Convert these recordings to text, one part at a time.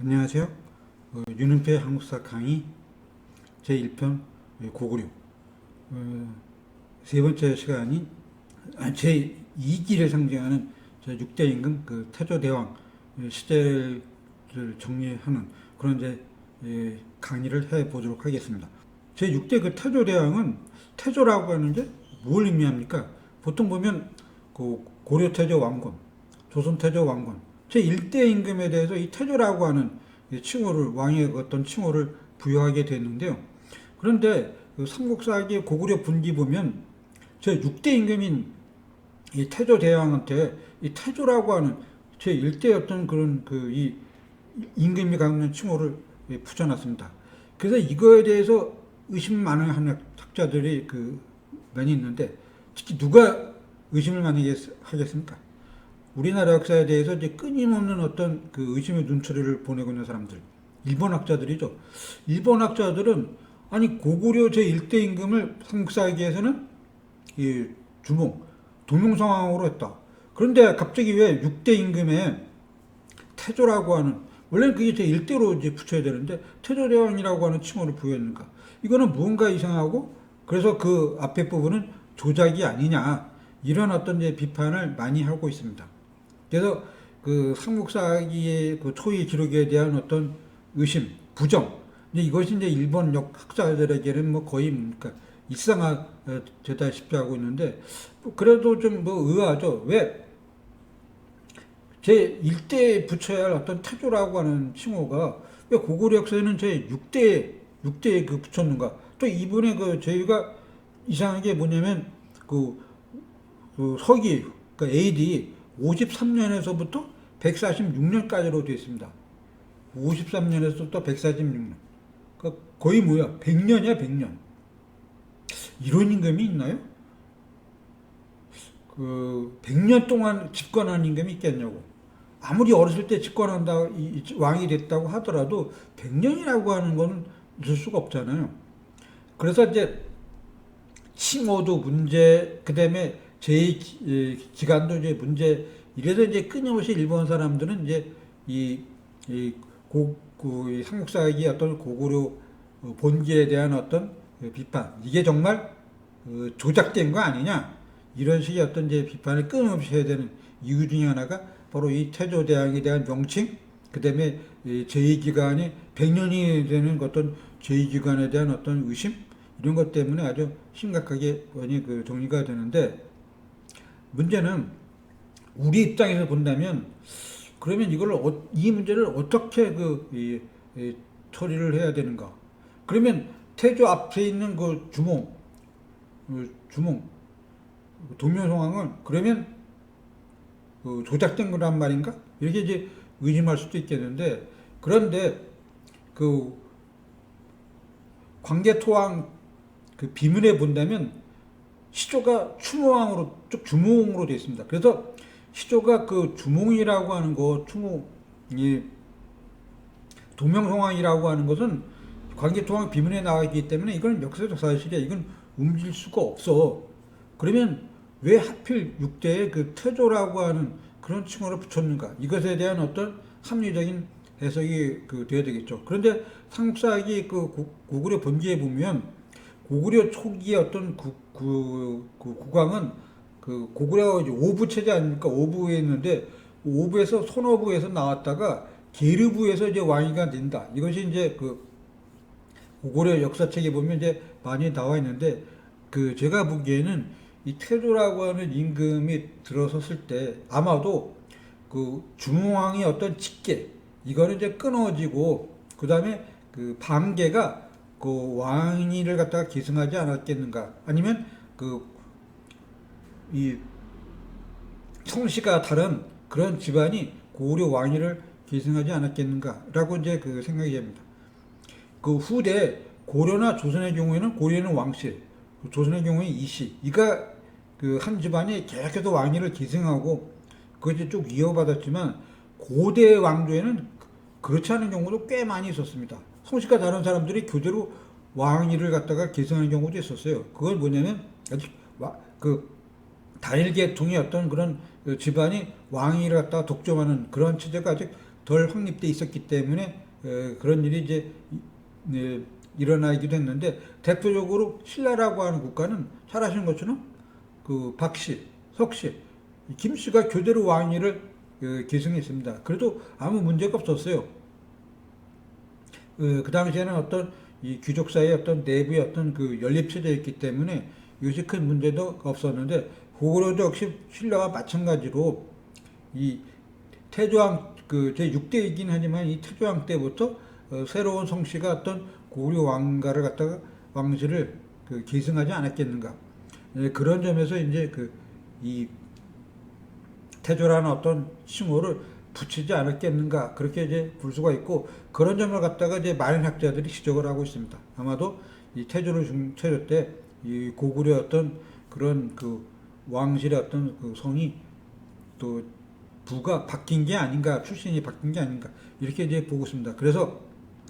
안녕하세요. 윤은표의 한국사 강의 제1편 고구려 세 번째 시간인 제2기를 상징하는 제6대 임금 태조대왕 시대를 정리하는 그런 강의를 해보도록 하겠습니다. 제6대 태조대왕은 태조라고 하는 게 뭘 의미합니까? 보통 보면 고려태조 왕건, 조선태조 왕건 제1대 임금에 대해서 이 태조라고 하는 칭호를, 왕의 어떤 칭호를 부여하게 됐는데요. 그런데 삼국사기 고구려 분기 보면 제6대 임금인 이 태조대왕한테 이 태조라고 하는 제1대 어떤 그런 이 임금이 갖는 칭호를 붙여놨습니다. 그래서 이거에 대해서 의심 많은 학자들이 많이 있는데, 특히 누가 의심을 많이 하겠습니까? 우리나라 역사에 대해서 이제 끊임없는 어떤 의심의 눈초리를 보내고 있는 사람들, 일본 학자들이죠. 일본 학자들은 아니 고구려 제1대 임금을 삼국사기에서는 이 주몽, 동명성왕으로 했다. 그런데 갑자기 왜 6대 임금에 태조라고 하는, 원래는 그게 제1대로 이제 붙여야 되는데 태조대왕이라고 하는 칭호를 부여했는가? 이거는 무언가 이상하고, 그래서 그 앞에 부분은 조작이 아니냐, 이런 어떤 비판을 많이 하고 있습니다. 그래서 삼국사기의 초기 기록에 대한 어떤 의심, 부정, 이것이 이제 일본 학자들에게는 거의 일상화되다시피 하고 있는데, 그래도 좀 의아하죠. 왜 제1대에 붙여야 할 어떤 태조라고 하는 칭호가 왜 고구려 역사에는 제6대에 붙였는가? 또 이분의 저희가 이상한 게 뭐냐면 서기, AD 53년에서부터 146년까지로 되어 있습니다. 53년에서부터 146년. 거의 100년이야, 100년. 이런 임금이 있나요? 100년 동안 집권한 임금이 있겠냐고. 아무리 어렸을 때 집권한다, 왕이 됐다고 하더라도 100년이라고 하는 건 있을 수가 없잖아요. 그래서 이제 칭호도 문제, 그 다음에 기간도 이제 문제, 이래서 이제 끊임없이 일본 사람들은 이제 이 삼국사기 어떤 고구려 본기에 대한 어떤 비판, 이게 정말 조작된 거 아니냐, 이런 식의 어떤 비판을 끊임없이 해야 되는 이유 중에 하나가 바로 이 태조대왕에 대한 명칭, 그 다음에 제2기간이 100년이 되는 어떤 제2기간에 대한 어떤 의심, 이런 것 때문에 아주 심각하게 많이 정리가 되는데, 문제는 우리 입장에서 본다면, 그러면 이 문제를 어떻게 처리를 해야 되는가? 그러면 태조 앞에 있는 주몽, 동명성왕은 그러면 조작된 거란 말인가? 이렇게 이제 의심할 수도 있겠는데, 그런데 광개토왕 비문에 본다면 시조가 추모왕으로, 쭉 주몽으로 되어 있습니다. 그래서 시조가 주몽이라고 하는 거, 동명성왕이라고 하는 것은 광개토왕 비문에 나와 있기 때문에 이건 역사적 사실이야. 이건 움직일 수가 없어. 그러면 왜 하필 6대에 태조라고 하는 그런 칭호를 붙였는가? 이것에 대한 어떤 합리적인 해석이 돼야 되겠죠. 그런데 삼국사기 고구려 본기에 보면 고구려 초기의 어떤 국왕은 고구려가 이제 오부 체제 아닙니까? 오부에 있는데 오부에서 손오부에서 나왔다가 계르부에서 이제 왕위가 된다. 이것이 이제 고구려 역사책에 보면 이제 많이 나와 있는데, 제가 보기에는 이 태조라고 하는 임금이 들어섰을 때 아마도 주몽왕의 어떤 직계, 이거는 이제 끊어지고, 그 다음에 반계가 왕위를 갖다가 계승하지 않았겠는가, 아니면 이 성씨가 다른 그런 집안이 고구려 왕위를 계승하지 않았겠는가라고 이제 생각이 됩니다. 후대 고려나 조선의 경우에는 고려는 왕실, 조선의 경우에 이씨, 이가 한 집안이 계속해서 왕위를 계승하고 그것이 쭉 이어받았지만, 고대 왕조에는 그렇지 않은 경우도 꽤 많이 있었습니다. 성씨가 다른 사람들이 교대로 왕위를 갖다가 계승하는 경우도 있었어요. 그건 뭐냐면 아직 단일 계통의 어떤 그런 집안이 왕위를 갖다가 독점하는 그런 체제가 아직 덜 확립돼 있었기 때문에 그런 일이 이제 일어나기도 했는데, 대표적으로 신라라고 하는 국가는 잘 아시는 것처럼 그 박씨, 석씨, 김씨가 교대로 왕위를 계승했습니다. 그래도 아무 문제가 없었어요. 그 당시에는 어떤 이 귀족 사이의 어떤 내부의 어떤 그 연립 체제였기 때문에 이것이 큰 문제도 없었는데, 고구려도 역시 신라와 마찬가지로 이 태조왕 그 제 6대이긴 하지만 이 태조왕 때부터 새로운 성씨가 어떤 고구려 왕가를 갖다가 왕실을 계승하지 않았겠는가. 그런 점에서 이제 이 태조라는 어떤 칭호를 붙이지 않았겠는가, 그렇게 이제 볼 수가 있고, 그런 점을 갖다가 이제 많은 학자들이 지적을 하고 있습니다. 아마도 이 태조 때 이 고구려 어떤 그런 그 왕실의 어떤 그 성이 또 부가 바뀐 게 아닌가, 출신이 바뀐 게 아닌가, 이렇게 이제 보고 있습니다. 그래서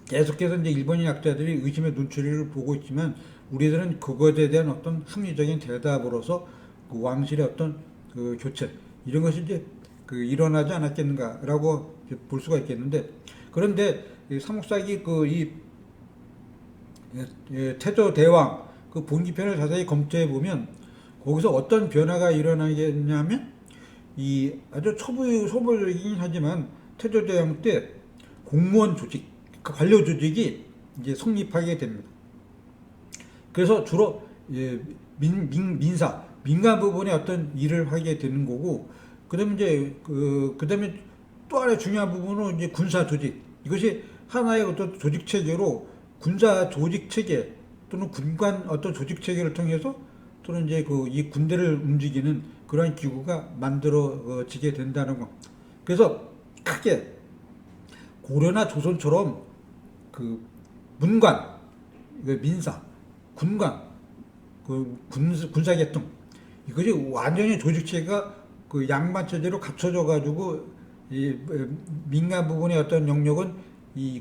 계속해서 이제 일본인 학자들이 의심의 눈초리를 보고 있지만, 우리들은 그것에 대한 어떤 합리적인 대답으로서 그 왕실의 어떤 그 교체, 이런 것이 이제 일어나지 않았겠는가라고 볼 수가 있겠는데, 그런데 삼국사기 이 태조 대왕 그 본기편을 자세히 검토해 보면, 거기서 어떤 변화가 일어나겠냐면, 이 아주 초보적이긴 하지만 태조 대왕 때 공무원 조직, 그 관료 조직이 이제 성립하게 됩니다. 그래서 주로 민사, 민간 부분의 어떤 일을 하게 되는 거고, 그다음에 이제 그다음에 또 하나의 중요한 부분은 이제 군사 조직. 이것이 하나의 어떤 조직 체계로, 군사 조직 체계 또는 군관 어떤 조직 체계를 통해서, 또는 이제 이 군대를 움직이는 그러한 기구가 만들어지게 된다는 것. 그래서 크게 고려나 조선처럼 그 문관, 민사, 군관, 군사계통, 이것이 완전히 조직체가 양반 체제로 갖춰져 가지고, 이 민간 부분의 어떤 영역은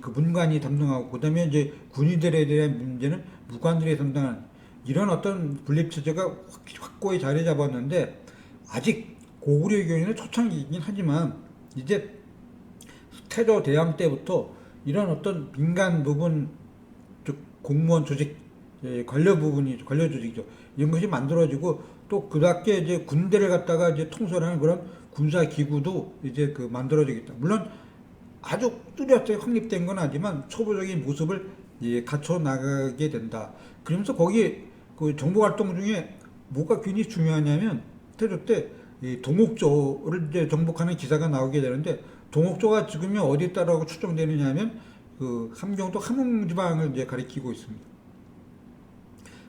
그 문관이 담당하고, 그다음에 이제 군인들에 대한 문제는 무관들이 담당하는, 이런 어떤 분립 체제가 확고히 자리 잡았는데, 아직 고구려교회는 초창기이긴 하지만 이제 태조 대왕 때부터 이런 어떤 민간 부분, 즉 공무원 조직, 관료 부분이 관료 조직이죠. 이런 것이 만들어지고, 또 그밖에 이제 군대를 갖다가 이제 통솔하는 그런 군사 기구도 이제 만들어지겠다. 물론 아주 뚜렷하게 확립된 건 아니지만 초보적인 모습을 갖춰 나가게 된다. 그러면서 거기 정보 활동 중에 뭐가 굉장히 중요하냐면, 태조 때 동옥조를 이제 정복하는 기사가 나오게 되는데, 동옥조가 지금이 어디에 있다라고 추정되느냐 하면 함경도 함흥지방을 이제 가리키고 있습니다.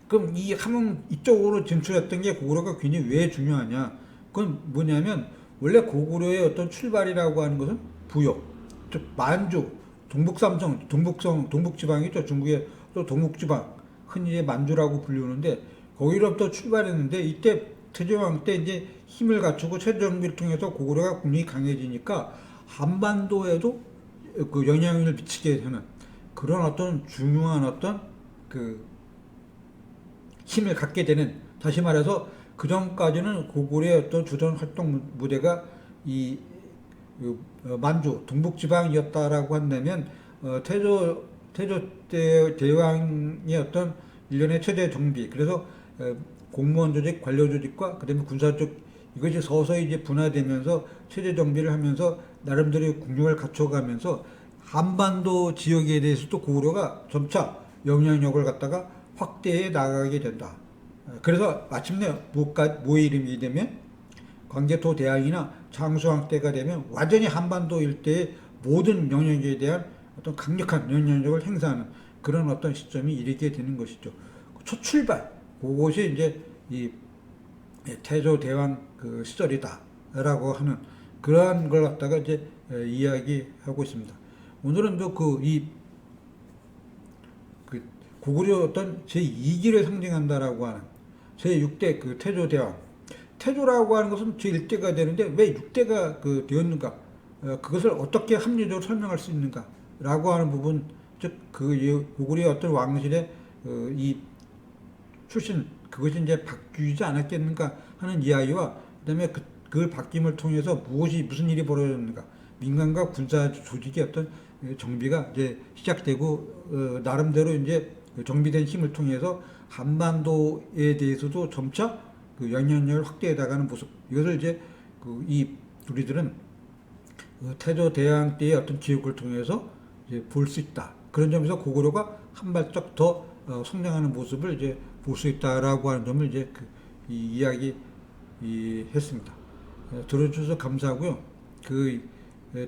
그럼 이 함흥 이쪽으로 진출했던 게 고구려가 굉장히 왜 중요하냐? 그건 뭐냐면, 원래 고구려의 어떤 출발이라고 하는 것은 부여, 즉 만주, 동북삼성, 동북지방이죠. 중국의 또 동북지방, 흔히 만주라고 불리는데, 거기로부터 출발했는데, 이때 태조왕 때 이제 힘을 갖추고 체제 정비를 통해서 고구려가 국력이 강해지니까 한반도에도 영향을 미치게 하는 그런 어떤 중요한 어떤 힘을 갖게 되는, 다시 말해서 그 전까지는 고구려의 어떤 주전 활동 무대가 이 만주 동북지방이었다라고 한다면, 태조 대왕의 어떤 일련의 체제 정비, 그래서 공무원 조직, 관료 조직과 그다음에 군사 쪽, 이것이 서서히 이제 분화되면서 체제 정비를 하면서 나름대로의 국력을 갖춰가면서 한반도 지역에 대해서도 고구려가 점차 영향력을 갖다가 확대해 나가게 된다. 그래서 마침내 뭐의 이름이 되면, 광개토 대왕이나 장수왕 때가 되면 완전히 한반도 일대의 모든 영역에 대한 어떤 강력한 영향력을 행사하는 그런 어떤 시점이 이르게 되는 것이죠. 첫 출발, 그것이 이제 이 태조 대왕 시절이다라고 하는 그러한 걸 갖다가 이제 이야기하고 있습니다. 오늘은 또 고구려 어떤 제2기를 상징한다라고 하는 제6대 태조 대왕. 태조라고 하는 것은 제1대가 되는데 왜 6대가 되었는가? 그것을 어떻게 합리적으로 설명할 수 있는가라고 하는 부분, 즉 고구려의 어떤 왕실의 이 출신, 그것이 이제 바뀌지 않았겠는가 하는 이야기와, 그다음에 그 바뀜을 통해서 무슨 일이 벌어졌는가, 민간과 군사 조직의 어떤 정비가 이제 시작되고 나름대로 이제 정비된 힘을 통해서 한반도에 대해서도 점차 그 영향력을 확대해 나가는 모습. 이것을 이제 이 우리들은 태조 대왕 때의 어떤 기록을 통해서 이제 볼 수 있다. 그런 점에서 고구려가 한 발짝 더 성장하는 모습을 이제 볼 수 있다라고 하는 점을 이제 이 이야기 했습니다. 들어주셔서 감사하고요.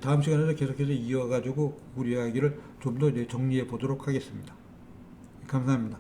다음 시간에도 계속해서 이어가지고 우리 이야기를 좀 더 정리해 보도록 하겠습니다. 감사합니다.